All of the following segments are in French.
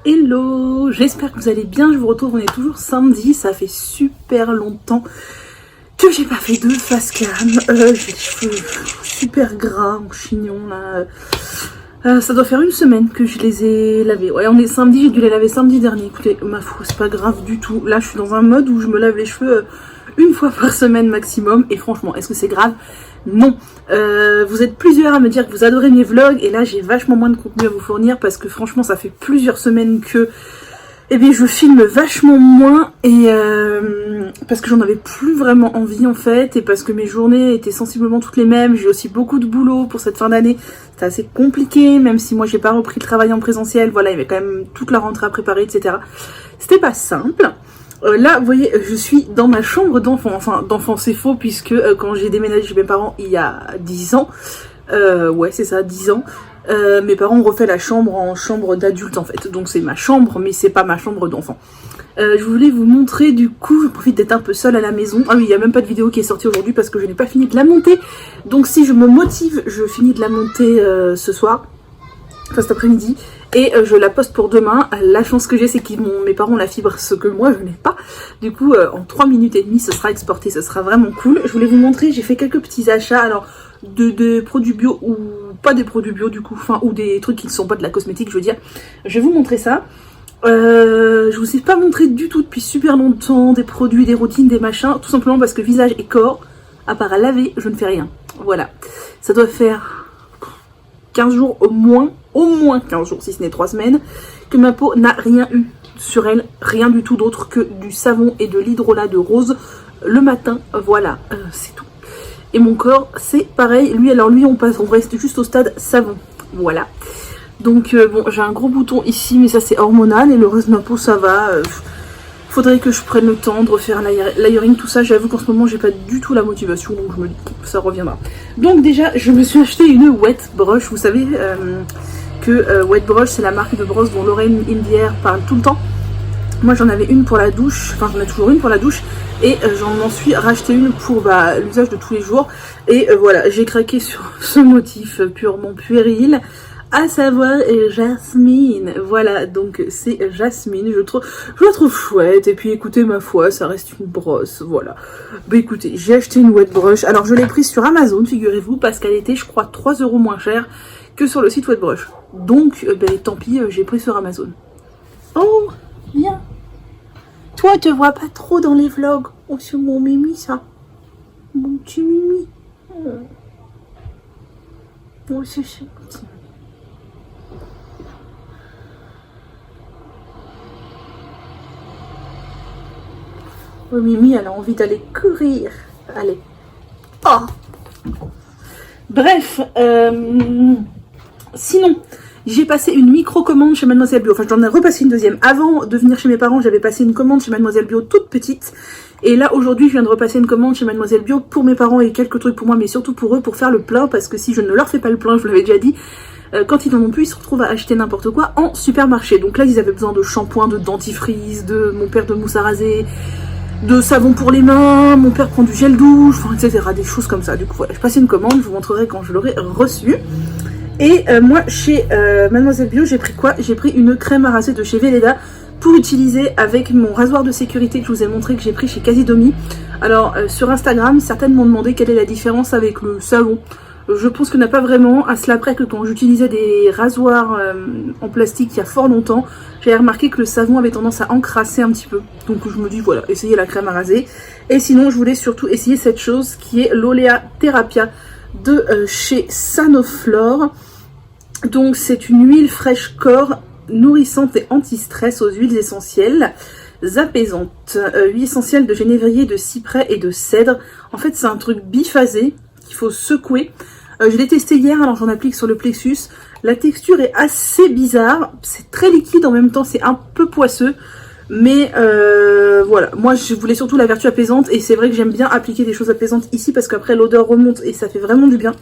Hello, j'espère que vous allez bien, je vous retrouve, on est toujours samedi, ça fait super longtemps que j'ai pas fait de face cam, j'ai les cheveux super gras, en chignon là, ça doit faire une semaine que je les ai lavés, ouais on est samedi, j'ai dû les laver samedi dernier, écoutez, ma foi c'est pas grave du tout, là je suis dans un mode où je me lave les cheveux une fois par semaine maximum, et franchement, est-ce que c'est grave? Non. Vous êtes plusieurs à me dire que vous adorez mes vlogs, et là j'ai vachement moins de contenu à vous fournir, parce que franchement ça fait plusieurs semaines que je filme vachement moins, et parce que j'en avais plus vraiment envie en fait, et parce que mes journées étaient sensiblement toutes les mêmes. J'ai aussi beaucoup de boulot pour cette fin d'année, c'était assez compliqué, même si moi j'ai pas repris le travail en présentiel, voilà, il y avait quand même toute la rentrée à préparer, etc. C'était pas simple. Là, vous voyez, je suis dans ma chambre d'enfant. Enfin, d'enfant, c'est faux, puisque quand j'ai déménagé chez mes parents il y a 10 ans, ouais, c'est ça, 10 ans, mes parents ont refait la chambre en chambre d'adulte, en fait. Donc, c'est ma chambre, mais c'est pas ma chambre d'enfant. Je voulais vous montrer, du coup, je profite d'être un peu seule à la maison. Ah oui, il n'y a même pas de vidéo qui est sortie aujourd'hui parce que je n'ai pas fini de la monter. Donc, si je me motive, je finis de la monter ce soir, enfin cet après-midi. Et je la poste pour demain. La chance que j'ai, c'est que mes parents ont la fibre, ce que moi je n'ai pas. Du coup, en 3 minutes et demie, ce sera exporté, ce sera vraiment cool. Je voulais vous montrer, j'ai fait quelques petits achats, alors de produits bio ou pas des produits bio du coup, enfin, ou des trucs qui ne sont pas de la cosmétique, je veux dire. Je vais vous montrer ça. Je vous ai pas montré du tout depuis super longtemps des produits, des routines, des machins, tout simplement parce que visage et corps, à part à laver, je ne fais rien. Voilà. Ça doit faire 15 jours au moins 15 jours, si ce n'est 3 semaines, que ma peau n'a rien eu sur elle, rien du tout d'autre que du savon et de l'hydrolat de rose le matin, voilà, c'est tout. Et mon corps, c'est pareil, lui on reste juste au stade savon, voilà. Donc bon, j'ai un gros bouton ici, mais ça c'est hormonal, et le reste de ma peau ça va. Faudrait que je prenne le temps de refaire l'layering, tout ça. J'avoue qu'en ce moment j'ai pas du tout la motivation, donc je me dis que ça reviendra. Donc déjà je me suis acheté une wet brush. Vous savez que wet brush c'est la marque de brosse dont Lorraine Indière parle tout le temps. Moi j'en avais une pour la douche, enfin j'en ai toujours une pour la douche, et j'en suis racheté une pour l'usage de tous les jours. Et voilà, j'ai craqué sur ce motif purement puéril, à savoir Jasmine. Voilà, donc c'est Jasmine, je la trouve chouette, et puis écoutez, ma foi, ça reste une brosse, voilà. Bah écoutez, j'ai acheté une wet brush, alors je l'ai prise sur Amazon, figurez-vous, parce qu'elle était, je crois, 3 € moins chère que sur le site wet brush. Donc, tant pis, j'ai pris sur Amazon. Oh, viens. Toi, on te voit pas trop dans les vlogs. Oh, c'est mon mimi, ça. Mon petit mimi. Oh, c'est petit. Oh, Mimi, elle a envie d'aller courir. Allez. Oh. Bref, sinon, j'ai passé une micro-commande chez Mademoiselle Bio. Enfin, j'en ai repassé une deuxième. Avant de venir chez mes parents, j'avais passé une commande chez Mademoiselle Bio toute petite. Et là, aujourd'hui, je viens de repasser une commande chez Mademoiselle Bio pour mes parents et quelques trucs pour moi, mais surtout pour eux, pour faire le plein. Parce que si je ne leur fais pas le plein, je vous l'avais déjà dit, quand ils en ont plus, ils se retrouvent à acheter n'importe quoi en supermarché. Donc là, ils avaient besoin de shampoing, de dentifrice, de mon père de mousse à raser, de savon pour les mains, mon père prend du gel douche, enfin, etc. Des choses comme ça. Du coup, voilà, je passais une commande, je vous montrerai quand je l'aurai reçue. Et moi, chez Mademoiselle Bio, j'ai pris quoi? J'ai pris une crème à raser de chez Velleda pour utiliser avec mon rasoir de sécurité que je vous ai montré, que j'ai pris chez Casidomi. Alors, sur Instagram, certaines m'ont demandé quelle est la différence avec le savon. Je pense qu'il n'y en a pas vraiment, à cela près que quand j'utilisais des rasoirs en plastique il y a fort longtemps, j'ai remarqué que le savon avait tendance à encrasser un petit peu. Donc je me dis voilà, essayez la crème à raser. Et sinon je voulais surtout essayer cette chose qui est l'Olea Therapia de chez Sanoflore. Donc c'est une huile fraîche corps, nourrissante et anti-stress aux huiles essentielles apaisantes. Huile essentielle de genévrier, de cyprès et de cèdre. En fait c'est un truc biphasé qu'il faut secouer. Je l'ai testé hier, alors j'en applique sur le plexus. La texture est assez bizarre, c'est très liquide en même temps, c'est un peu poisseux. Mais voilà, moi je voulais surtout la vertu apaisante, et c'est vrai que j'aime bien appliquer des choses apaisantes ici parce qu'après l'odeur remonte et ça fait vraiment du bien.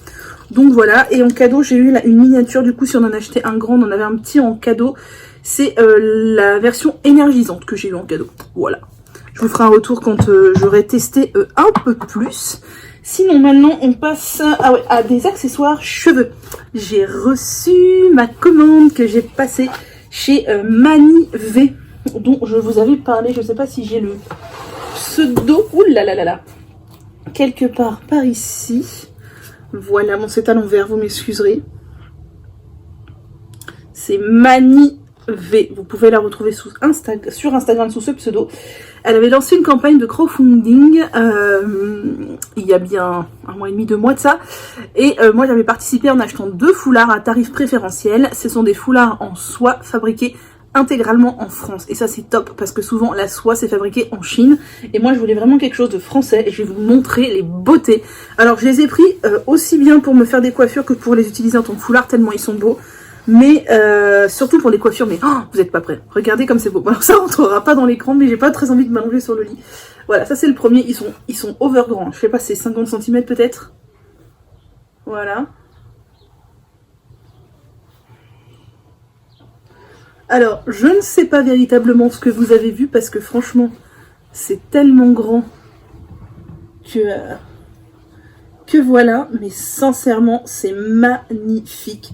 Donc voilà, et en cadeau j'ai eu une miniature, du coup si on en achetait un grand, on en avait un petit en cadeau. C'est la version énergisante que j'ai eu en cadeau, voilà. Je vous ferai un retour quand j'aurai testé un peu plus. Sinon, maintenant, on passe à des accessoires cheveux. J'ai reçu ma commande que j'ai passée chez Mani V, dont je vous avais parlé. Je ne sais pas si j'ai le pseudo. Ouh là là là là. Quelque part par ici. Voilà, bon c'est à l'envers, vous m'excuserez. C'est Mani V. Vous pouvez la retrouver sur Instagram sous ce pseudo. Elle avait lancé une campagne de crowdfunding il y a bien 1 mois et demi, 2 mois de ça. Et moi j'avais participé en achetant 2 foulards à tarif préférentiel. Ce sont des foulards en soie fabriqués intégralement en France. Et ça c'est top parce que souvent la soie c'est fabriqué en Chine. Et moi je voulais vraiment quelque chose de français et je vais vous montrer les beautés. Alors je les ai pris aussi bien pour me faire des coiffures que pour les utiliser en tant que foulard tellement ils sont beaux. Mais surtout pour les coiffures, mais oh, vous n'êtes pas prêts. Regardez comme c'est beau. Alors ça rentrera pas dans l'écran, mais j'ai pas très envie de m'allonger sur le lit. Voilà, ça c'est le premier. Ils sont over grands. Je sais pas, c'est 50 cm peut-être. Voilà. Alors, je ne sais pas véritablement ce que vous avez vu parce que franchement, c'est tellement grand que voilà. Mais sincèrement, c'est magnifique.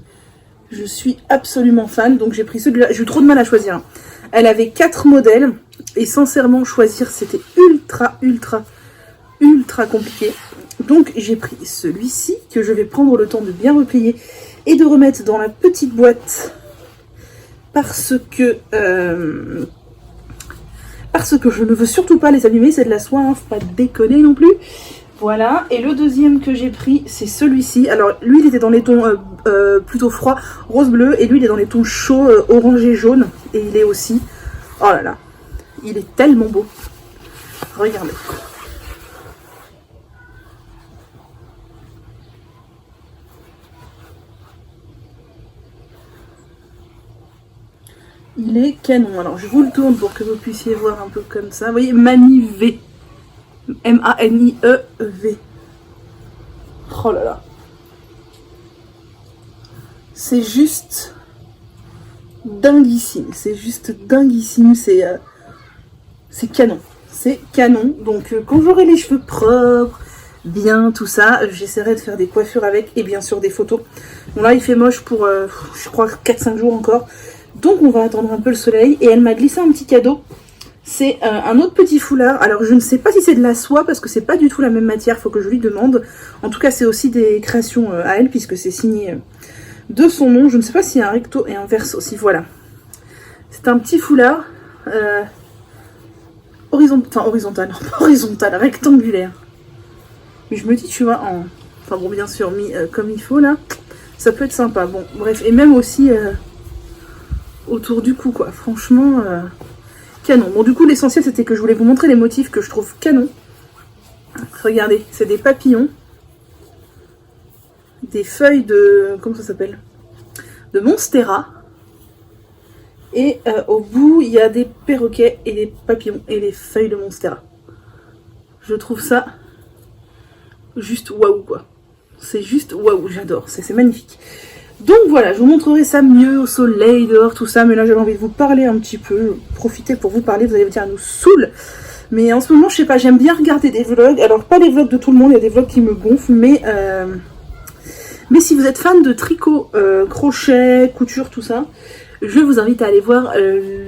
Je suis absolument fan, donc j'ai pris celui-là. J'ai eu trop de mal à choisir. Elle avait 4 modèles et sincèrement, choisir c'était ultra compliqué. Donc j'ai pris celui-ci que je vais prendre le temps de bien replier et de remettre dans la petite boîte parce que je ne veux surtout pas les abîmer. C'est de la soie, hein, faut pas déconner non plus. Voilà, et le deuxième que j'ai pris, c'est celui-ci. Alors, lui, il était dans les tons plutôt froids, rose-bleu, et lui, il est dans les tons chauds, orangé, jaune. Et il est aussi... Oh là là, il est tellement beau. Regardez. Il est canon. Alors, je vous le tourne pour que vous puissiez voir un peu comme ça. Vous voyez, Mani V. M-A-N-I-E-V. Oh là là. C'est juste dinguissime. C'est juste dinguissime. C'est canon. C'est canon. Donc quand j'aurai les cheveux propres, bien, tout ça, j'essaierai de faire des coiffures avec et bien sûr des photos. Bon là il fait moche pour, je crois, 4-5 jours encore. Donc on va attendre un peu le soleil. Et elle m'a glissé un petit cadeau. C'est un autre petit foulard. Alors je ne sais pas si c'est de la soie parce que c'est pas du tout la même matière, faut que je lui demande. En tout cas c'est aussi des créations à elle puisque c'est signé de son nom. Je ne sais pas s'il y a un recto et un verso aussi, voilà. C'est un petit foulard horizontal, non pas horizontal, rectangulaire. Mais je me dis, tu vois, enfin bon bien sûr mis comme il faut là, ça peut être sympa. Bon bref, et même aussi autour du cou quoi, franchement... canon. Bon, du coup, l'essentiel, c'était que je voulais vous montrer les motifs que je trouve canon. Regardez, c'est des papillons. Des feuilles de... Comment ça s'appelle? De Monstera. Et au bout, il y a des perroquets et des papillons et des feuilles de Monstera. Je trouve ça juste waouh, quoi. C'est juste waouh, j'adore. C'est magnifique. Donc voilà, je vous montrerai ça mieux au soleil, dehors, tout ça. Mais là, j'avais envie de vous parler un petit peu. Profitez pour vous parler, vous allez me dire, elle nous saoule. Mais en ce moment, je sais pas, j'aime bien regarder des vlogs. Alors, pas les vlogs de tout le monde, il y a des vlogs qui me gonflent. Mais si vous êtes fan de tricot, crochet, couture, tout ça, je vous invite à aller voir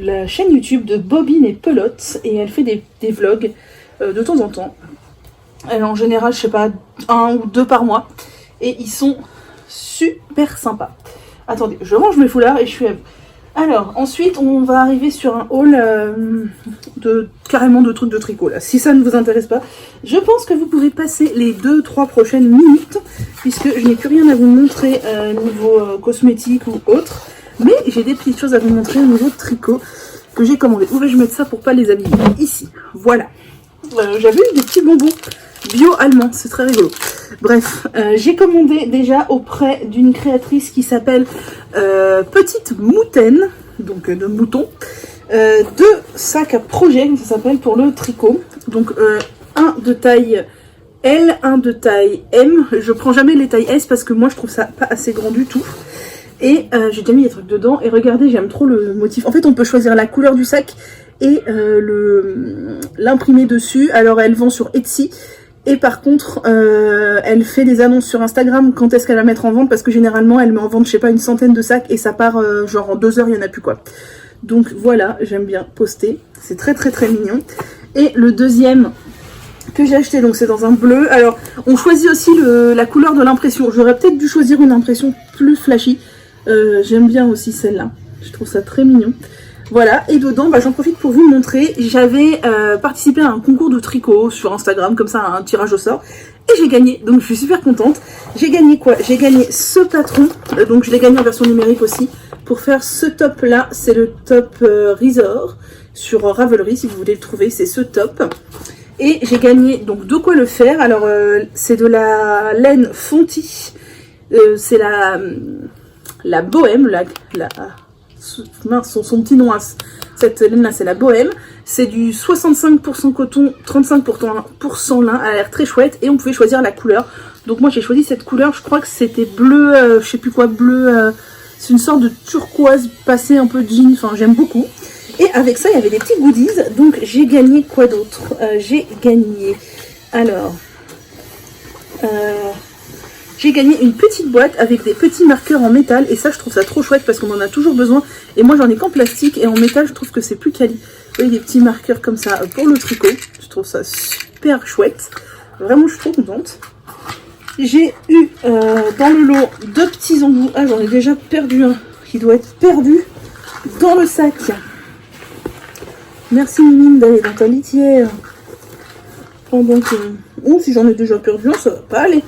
la chaîne YouTube de Bobine et Pelote. Et elle fait des vlogs de temps en temps. Elle, en général, je sais pas, 1 ou 2 par mois. Et ils sont... super sympa. Attendez, je range mes foulards et je suis à vous. Alors, ensuite, on va arriver sur un haul carrément de trucs de tricot, là. Si ça ne vous intéresse pas, je pense que vous pouvez passer les 2-3 prochaines minutes, puisque je n'ai plus rien à vous montrer niveau cosmétique ou autre. Mais j'ai des petites choses à vous montrer au niveau de tricot que j'ai commandé. Où vais-je mettre ça pour pas les abîmer? Ici, voilà. J'avais eu des petits bonbons bio allemands, c'est très rigolo. Bref, j'ai commandé déjà auprès d'une créatrice qui s'appelle Petite Moutaine, donc de mouton, 2 sacs à projet, ça s'appelle, pour le tricot. Donc un de taille L, un de taille M. Je prends jamais les tailles S parce que moi je trouve ça pas assez grand du tout. Et j'ai déjà mis les trucs dedans et regardez, j'aime trop le motif. En fait, on peut choisir la couleur du sac et l'imprimer dessus. Alors elle vend sur Etsy. Et par contre, elle fait des annonces sur Instagram quand est-ce qu'elle va mettre en vente, parce que généralement elle met en vente, je sais pas, une centaine de sacs et ça part genre en 2 heures, il y en a plus quoi. Donc voilà, j'aime bien poster, c'est très très très mignon. Et le deuxième que j'ai acheté, donc c'est dans un bleu. Alors on choisit aussi la couleur de l'impression, j'aurais peut-être dû choisir une impression plus flashy. J'aime bien aussi celle-là, je trouve ça très mignon. Voilà, et dedans, j'en profite pour vous montrer, j'avais participé à un concours de tricot sur Instagram, comme ça, un tirage au sort, et j'ai gagné, donc je suis super contente. J'ai gagné quoi? J'ai gagné ce patron, donc je l'ai gagné en version numérique aussi, pour faire ce top-là, c'est le top Resort, sur Ravelry, si vous voulez le trouver, c'est ce top. Et j'ai gagné donc de quoi le faire, alors c'est de la laine Fonty, c'est la bohème, mince, son petit nom, cette laine là c'est la bohème, c'est du 65% coton, 35% lin, elle a l'air très chouette et on pouvait choisir la couleur. Donc moi j'ai choisi cette couleur, je crois que c'était bleu, je sais plus quoi, bleu, c'est une sorte de turquoise passé un peu jean, enfin j'aime beaucoup. Et avec ça il y avait des petits goodies, donc j'ai gagné quoi d'autre? J'ai gagné, alors... j'ai gagné une petite boîte avec des petits marqueurs en métal et ça je trouve ça trop chouette parce qu'on en a toujours besoin et moi j'en ai qu'en plastique et en métal je trouve que c'est plus quali. Vous voyez des petits marqueurs comme ça pour le tricot, je trouve ça super chouette, vraiment je suis trop contente. J'ai eu dans le lot 2 petits embouts, ah j'en ai déjà perdu un qui doit être perdu dans le sac. Merci Mimine d'aller dans ta litière. Pendant que... Oh si j'en ai déjà perdu un ça va pas aller.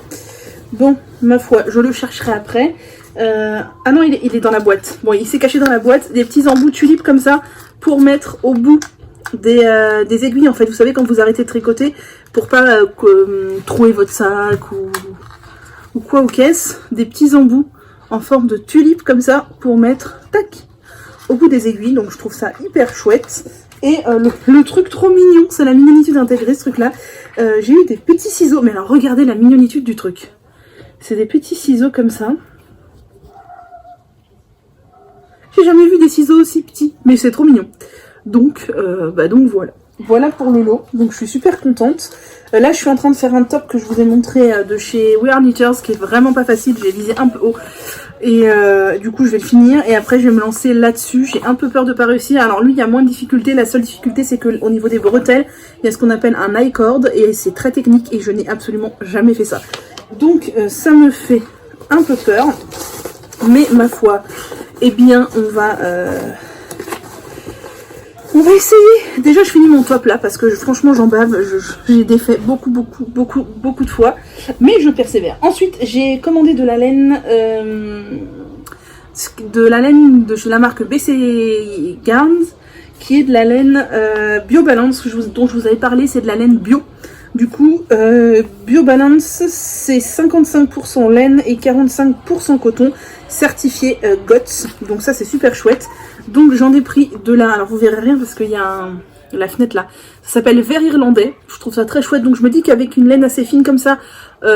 Bon, ma foi, je le chercherai après. Ah non, il est dans la boîte. Bon, il s'est caché dans la boîte. Des petits embouts tulipes comme ça pour mettre au bout des aiguilles. En fait, vous savez, quand vous arrêtez de tricoter, pour pas trouer votre sac ou quoi ou qu'est-ce, des petits embouts en forme de tulipe comme ça pour mettre, tac, au bout des aiguilles. Donc, je trouve ça hyper chouette. Et le truc trop mignon, c'est la mignonitude intégrée, ce truc-là. J'ai eu des petits ciseaux. Mais alors, regardez la mignonitude du truc. C'est des petits ciseaux comme ça. J'ai jamais vu des ciseaux aussi petits, mais c'est trop mignon. Donc voilà. Voilà pour le lot. Donc je suis super contente. Là je suis en train de faire un top que je vous ai montré de chez We Are Knitters, qui est vraiment pas facile. J'ai visé un peu haut. Et du coup je vais le finir. Et après je vais me lancer là-dessus. J'ai un peu peur de pas réussir. Alors lui il y a moins de difficultés. La seule difficulté c'est qu'au niveau des bretelles, il y a ce qu'on appelle un I-cord. Et c'est très technique et je n'ai absolument jamais fait ça. Donc ça me fait un peu peur, mais ma foi, eh bien on va essayer. Déjà je finis mon top là parce que franchement j'en bave, j'ai défait beaucoup de fois, mais je persévère. Ensuite j'ai commandé de la laine de chez la marque BC Garns, qui est de la laine BioBalance dont je vous avais parlé, c'est de la laine bio. Du coup, BioBalance, c'est 55% laine et 45% coton, certifié GOTS. Donc ça, c'est super chouette. Donc j'en ai pris de là. Alors vous verrez rien parce qu'il y a la fenêtre là. Ça s'appelle Vert Irlandais. Je trouve ça très chouette. Donc je me dis qu'avec une laine assez fine comme ça, en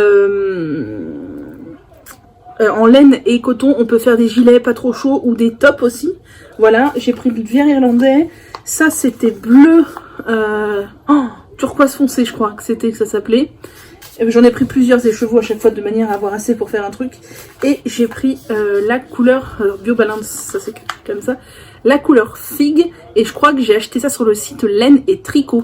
laine et coton, on peut faire des gilets pas trop chauds ou des tops aussi. Voilà, j'ai pris du Vert Irlandais. Ça, c'était bleu... turquoise foncé, je crois que ça s'appelait. J'en ai pris plusieurs écheveaux à chaque fois de manière à avoir assez pour faire un truc. Et j'ai pris la couleur BioBalance, ça c'est comme ça, la couleur figue. Et je crois que j'ai acheté ça sur le site Laine et Tricot.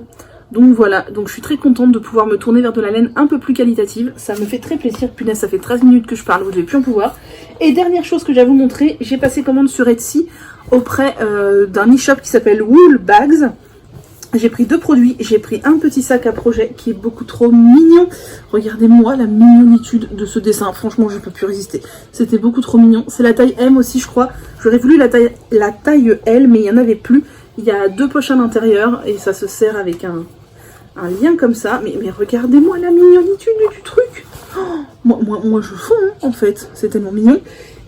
Donc voilà, donc je suis très contente de pouvoir me tourner vers de la laine un peu plus qualitative. Ça me fait très plaisir. Punaise, ça fait 13 minutes que je parle, vous devez plus en pouvoir. Et dernière chose que j'ai à vous montrer, j'ai passé commande sur Etsy auprès d'un e-shop qui s'appelle Wool Bags. J'ai pris 2 produits, j'ai pris un petit sac à projet qui est beaucoup trop mignon. Regardez-moi la mignonitude de ce dessin, franchement je peux plus résister. C'était beaucoup trop mignon, c'est la taille M aussi je crois. J'aurais voulu la taille L mais il n'y en avait plus. Il y a 2 poches à l'intérieur et ça se sert avec un lien comme ça. Mais regardez-moi la mignonitude du truc. Oh, moi je fonds hein, en fait, c'est tellement mignon.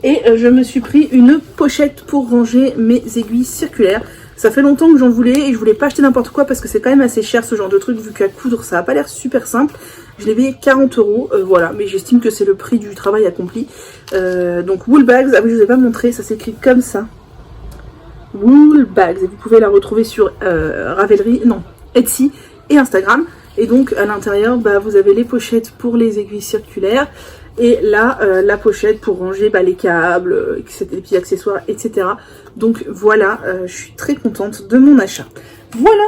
Et je me suis pris une pochette pour ranger mes aiguilles circulaires. Ça fait longtemps que j'en voulais et je voulais pas acheter n'importe quoi parce que c'est quand même assez cher ce genre de truc, vu qu'à coudre ça a pas l'air super simple. Je l'ai payé 40 €, voilà, mais j'estime que c'est le prix du travail accompli. Donc Wool Bags, ah oui je vous ai pas montré, ça s'écrit comme ça. Wool Bags, et vous pouvez la retrouver sur Ravelry, non, Etsy et Instagram. Et donc à l'intérieur, bah, vous avez les pochettes pour les aiguilles circulaires. Et là, la pochette pour ranger les câbles, les petits accessoires, etc. Donc voilà, je suis très contente de mon achat. Voilà.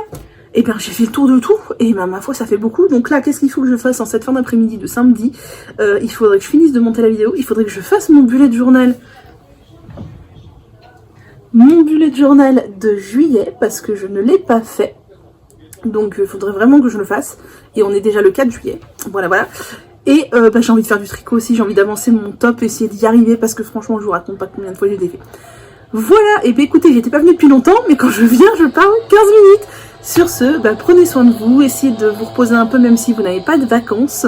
Et bien j'ai fait le tour de tout, et bah, ma foi ça fait beaucoup. Donc là, qu'est-ce qu'il faut que je fasse en cette fin d'après-midi de samedi? Il faudrait que je finisse de monter la vidéo, il faudrait que je fasse mon bullet journal. Mon bullet journal de juillet, parce que je ne l'ai pas fait. Donc il faudrait vraiment que je le fasse. Et on est déjà le 4 juillet. Voilà, voilà. Et j'ai envie de faire du tricot aussi, j'ai envie d'avancer mon top, essayer d'y arriver, parce que franchement je vous raconte pas combien de fois j'ai défait. Voilà, et bien écoutez, j'étais pas venue depuis longtemps, mais quand je viens, je parle 15 minutes. Sur ce, prenez soin de vous, essayez de vous reposer un peu même si vous n'avez pas de vacances.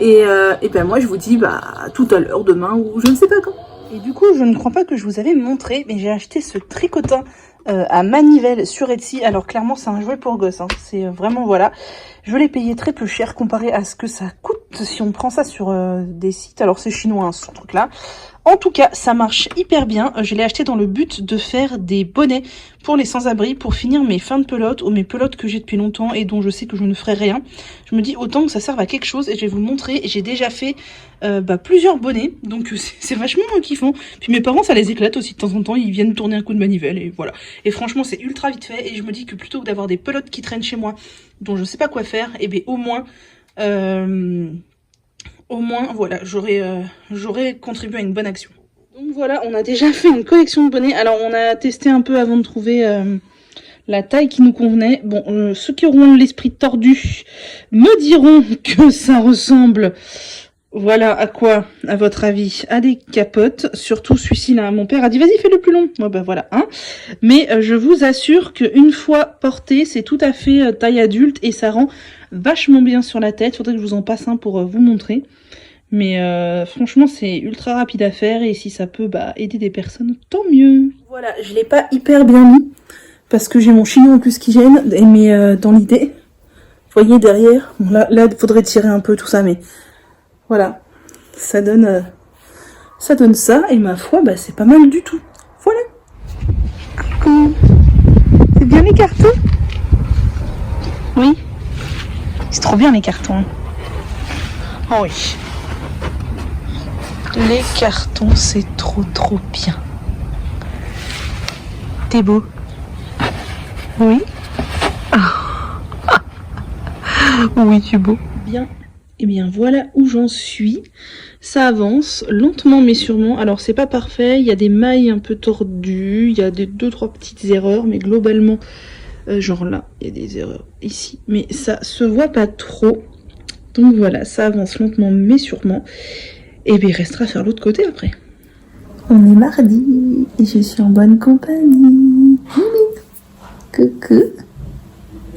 Et ben moi je vous dis à tout à l'heure, demain, ou je ne sais pas quand. Et du coup, je ne crois pas que je vous avais montré, mais j'ai acheté ce tricotin à manivelle sur Etsy. Alors clairement, c'est un jouet pour gosse, hein. C'est vraiment, voilà. Je l'ai payé très peu cher comparé à ce que ça coûte si on prend ça sur des sites. Alors c'est chinois, hein, ce truc-là. En tout cas, ça marche hyper bien. Je l'ai acheté dans le but de faire des bonnets pour les sans-abri, pour finir mes fins de pelote ou mes pelotes que j'ai depuis longtemps et dont je sais que je ne ferai rien. Je me dis autant que ça serve à quelque chose et je vais vous montrer. J'ai déjà fait plusieurs bonnets, donc c'est vachement kiffant. Puis mes parents, ça les éclate aussi de temps en temps. Ils viennent tourner un coup de manivelle et voilà. Et franchement, c'est ultra vite fait et je me dis que plutôt que d'avoir des pelotes qui traînent chez moi, dont je sais pas quoi faire, et bien au moins... voilà, j'aurais contribué à une bonne action. Donc voilà, on a déjà fait une collection de bonnets. Alors on a testé un peu avant de trouver la taille qui nous convenait. Bon, ceux qui auront l'esprit tordu me diront que ça ressemble, voilà, à quoi, à votre avis? À des capotes. Surtout celui-ci là, mon père a dit vas-y fais le plus long. Ouais, voilà, hein. Mais je vous assure qu'une fois porté, c'est tout à fait taille adulte et ça rend vachement bien sur la tête. Faudrait que je vous en passe un pour vous montrer. Mais franchement, c'est ultra rapide à faire et si ça peut aider des personnes, tant mieux. Voilà, je l'ai pas hyper bien mis parce que j'ai mon chignon en plus qui gêne. Mais dans l'idée, vous voyez derrière, bon, là, il faudrait tirer un peu tout ça, mais voilà, ça donne ça et ma foi, c'est pas mal du tout. Voilà. Coucou. C'est bien les cartons? Oui. C'est trop bien les cartons. Oh oui. Les cartons, c'est trop bien. T'es beau? Oui. Oui, tu es beau. Bien. Et bien voilà où j'en suis. Ça avance lentement mais sûrement. Alors c'est pas parfait, il y a des mailles un peu tordues, il y a des 2-3 petites erreurs, mais globalement, genre là, il y a des erreurs ici. Mais ça se voit pas trop. Donc voilà, ça avance lentement mais sûrement. Et bien il restera à faire l'autre côté après. On est mardi et je suis en bonne compagnie. Coucou.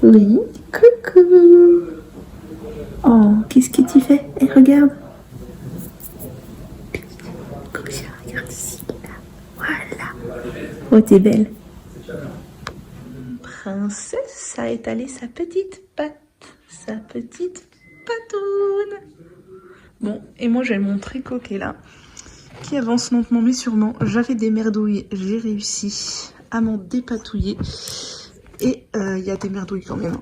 Oui, coucou. Oh, qu'est-ce que tu fais? Et regarde. Regarde ici. Là. Voilà. Oh, t'es belle. Princesse a étalé sa petite patte. Sa petite patoune. Bon, et moi j'ai mon tricot qui est là. Qui avance lentement mais sûrement. J'avais des merdouilles. J'ai réussi à m'en dépatouiller. Et il y a des merdouilles quand même.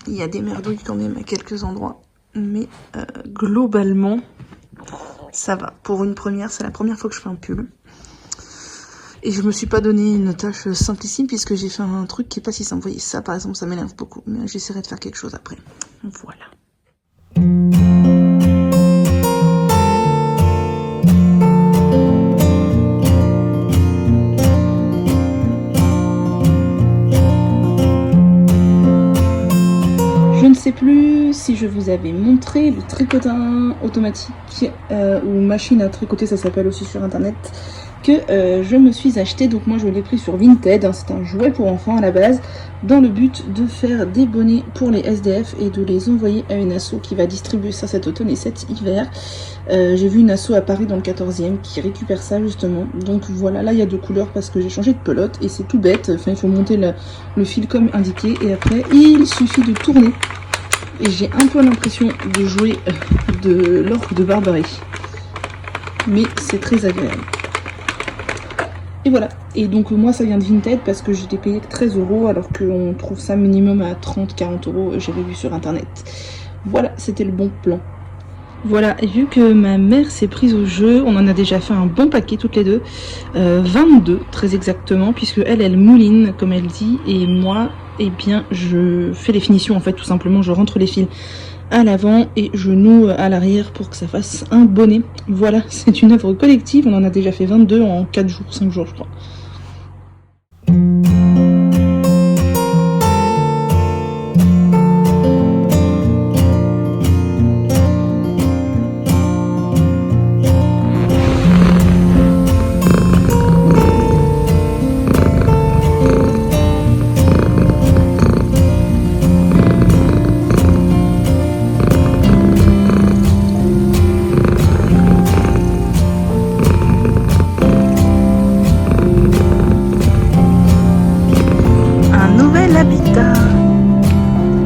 Il y a des merdouilles quand même à quelques endroits. Mais globalement, ça va. Pour une première, c'est la première fois que je fais un pull. Et je me suis pas donné une tâche simplissime puisque j'ai fait un truc qui est pas si simple. Vous voyez, ça par exemple, ça m'énerve beaucoup. Mais j'essaierai de faire quelque chose après. Voilà. Je ne sais plus si je vous avais montré le tricotin automatique ou machine à tricoter, ça s'appelle aussi sur internet, que je me suis acheté. Donc moi je l'ai pris sur Vinted, hein, c'est un jouet pour enfants à la base, dans le but de faire des bonnets pour les SDF et de les envoyer à une asso qui va distribuer ça cet automne et cet hiver. J'ai vu une asso à Paris dans le 14e qui récupère ça justement. Donc voilà, là il y a 2 couleurs parce que j'ai changé de pelote et c'est tout bête. Enfin il faut monter le fil comme indiqué et après il suffit de tourner. Et j'ai un peu l'impression de jouer de l'orque de Barbarie. Mais c'est très agréable. Et voilà. Et donc moi ça vient de Vinted parce que j'étais payée que 13 € alors qu'on trouve ça minimum à 30-40 €, j'avais vu sur internet. Voilà, c'était le bon plan. Voilà, et vu que ma mère s'est prise au jeu, on en a déjà fait un bon paquet toutes les deux, 22 très exactement, puisque elle mouline comme elle dit, et moi, eh bien, je fais les finitions en fait, tout simplement, je rentre les fils à l'avant et je noue à l'arrière pour que ça fasse un bonnet. Voilà, c'est une œuvre collective, on en a déjà fait 22 en 4 jours, 5 jours je crois.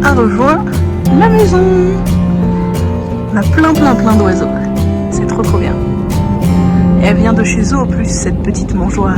A rejoint la maison. On a plein d'oiseaux. C'est trop bien. Et elle vient de chez eux en plus, cette petite mangeoire.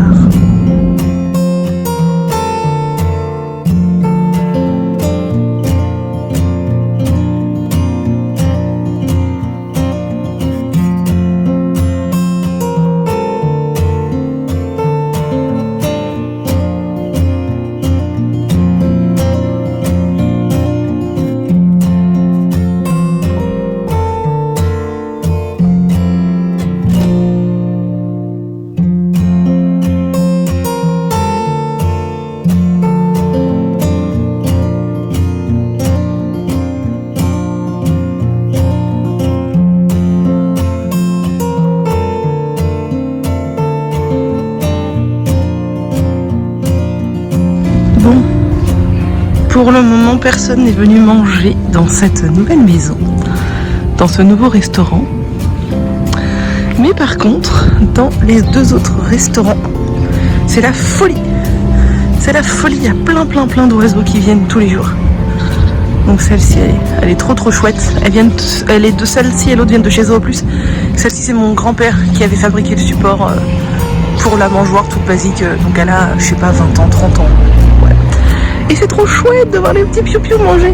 Bon, pour le moment, personne n'est venu manger dans cette nouvelle maison, dans ce nouveau restaurant. Mais par contre, dans les 2 autres restaurants, c'est la folie. C'est la folie, il y a plein d'oiseaux qui viennent tous les jours. Donc celle-ci, elle est trop chouette. Elle est de celle-ci et l'autre viennent de chez eux en plus. Celle-ci, c'est mon grand-père qui avait fabriqué le support pour la mangeoire toute basique. Donc elle a, je sais pas, 20 ans, 30 ans. Ouais. Et c'est trop chouette de voir les petits piou-piou manger.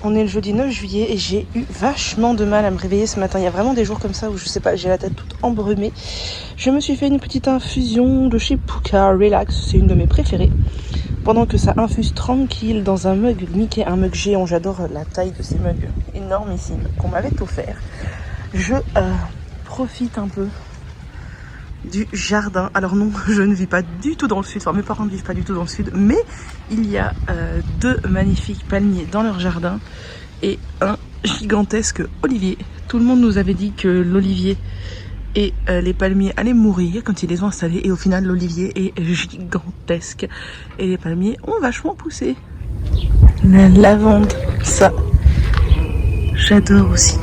On est le jeudi 9 juillet et j'ai eu vachement de mal à me réveiller ce matin. Il y a vraiment des jours comme ça où je sais pas, j'ai la tête toute embrumée. Je me suis fait une petite infusion de chez Pukka Relax, c'est une de mes préférées. Pendant que ça infuse tranquille dans un mug Mickey, un mug géant, j'adore la taille de ces mugs énormissimes qu'on m'avait offert. Je profite un peu du jardin. Alors non, je ne vis pas du tout dans le sud, enfin mes parents ne vivent pas du tout dans le sud, mais il y a 2 magnifiques palmiers dans leur jardin et un gigantesque olivier. Tout le monde nous avait dit que l'olivier et les palmiers allaient mourir quand ils les ont installés, et au final l'olivier est gigantesque et les palmiers ont vachement poussé. La lavande, ça j'adore aussi.